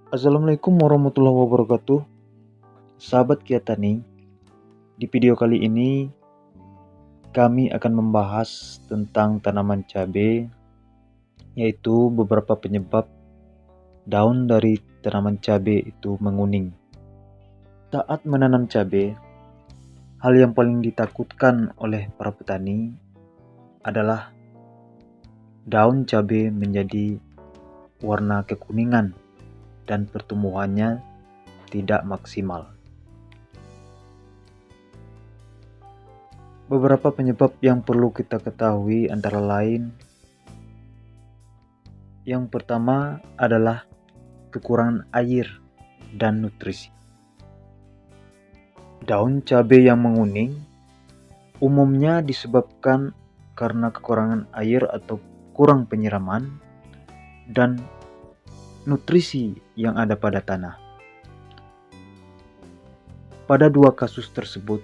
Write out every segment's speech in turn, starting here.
Assalamualaikum warahmatullahi wabarakatuh. Sahabat Kiatani, di video kali ini kami akan membahas tentang tanaman cabai, yaitu beberapa penyebab daun dari tanaman cabai itu menguning. Saat menanam cabai, hal yang paling ditakutkan oleh para petani adalah daun cabai menjadi warna kekuningan dan pertumbuhannya tidak maksimal. Beberapa penyebab yang perlu kita ketahui antara lain, yang pertama adalah kekurangan air dan nutrisi. Daun cabai yang menguning umumnya disebabkan karena kekurangan air atau kurang penyiraman dan nutrisi yang ada pada tanah. Pada dua kasus tersebut,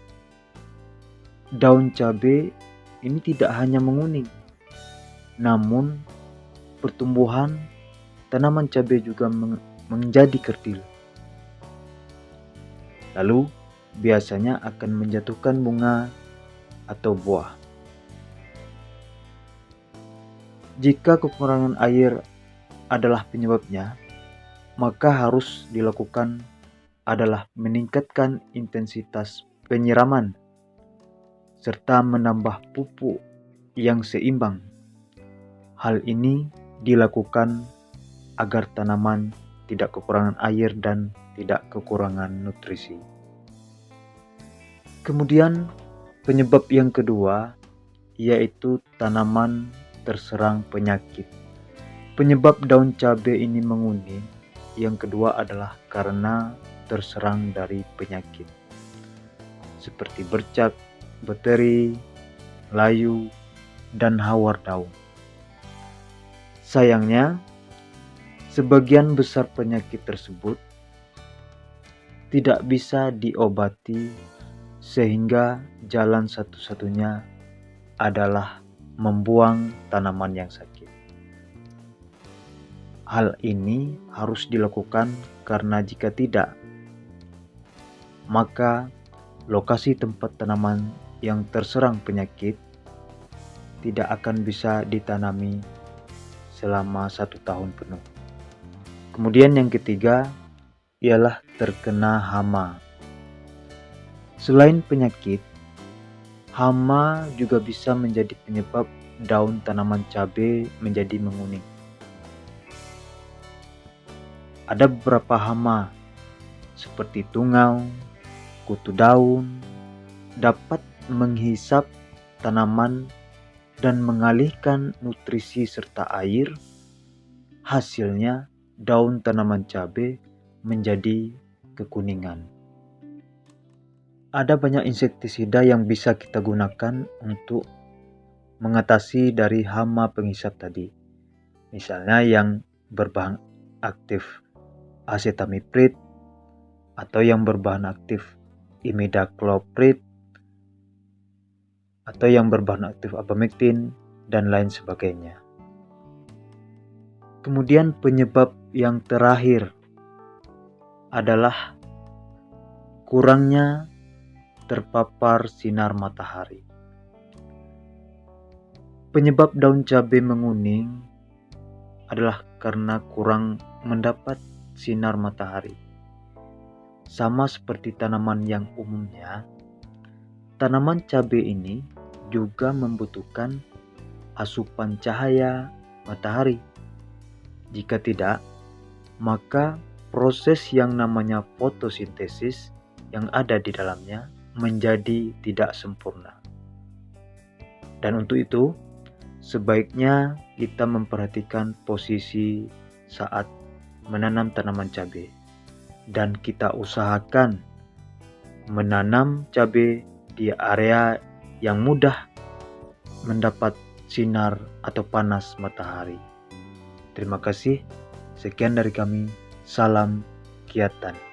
daun cabai ini tidak hanya menguning, namun pertumbuhan tanaman cabai juga menjadi kerdil. Lalu biasanya akan menjatuhkan bunga atau buah. Jika kekurangan air adalah penyebabnya, maka harus dilakukan adalah meningkatkan intensitas penyiraman serta menambah pupuk yang seimbang. Hal ini dilakukan agar tanaman tidak kekurangan air dan tidak kekurangan nutrisi. Kemudian penyebab yang kedua yaitu tanaman terserang penyakit. Penyebab daun cabai ini menguning yang kedua adalah karena terserang dari penyakit seperti bercak, bakteri, layu, dan hawar daun. Sayangnya, sebagian besar penyakit tersebut tidak bisa diobati, sehingga jalan satu-satunya adalah membuang tanaman yang sakit. Hal ini harus dilakukan karena jika tidak, maka lokasi tempat tanaman yang terserang penyakit tidak akan bisa ditanami selama 1 tahun penuh. Kemudian yang ketiga ialah terkena hama. Selain penyakit, hama juga bisa menjadi penyebab daun tanaman cabai menjadi menguning. Ada beberapa hama seperti tungau, kutu daun dapat menghisap tanaman dan mengalihkan nutrisi serta air. Hasilnya daun tanaman cabai menjadi kekuningan. Ada banyak insektisida yang bisa kita gunakan untuk mengatasi dari hama penghisap tadi. Misalnya yang berbahan aktif acetamiprid atau yang berbahan aktif imidacloprid atau yang berbahan aktif abamectin dan lain sebagainya. Kemudian penyebab yang terakhir adalah kurangnya terpapar sinar matahari. Penyebab daun cabai menguning adalah karena kurang mendapat sinar matahari. Sama seperti tanaman yang umumnya, tanaman cabai ini juga membutuhkan asupan cahaya matahari. Jika tidak, maka proses yang namanya fotosintesis yang ada di dalamnya menjadi tidak sempurna. Dan untuk itu, sebaiknya kita memperhatikan posisi saat menanam tanaman cabai, dan kita usahakan menanam cabai di area yang mudah mendapat sinar atau panas matahari. Terima kasih. Sekian dari kami. Salam Kiatan.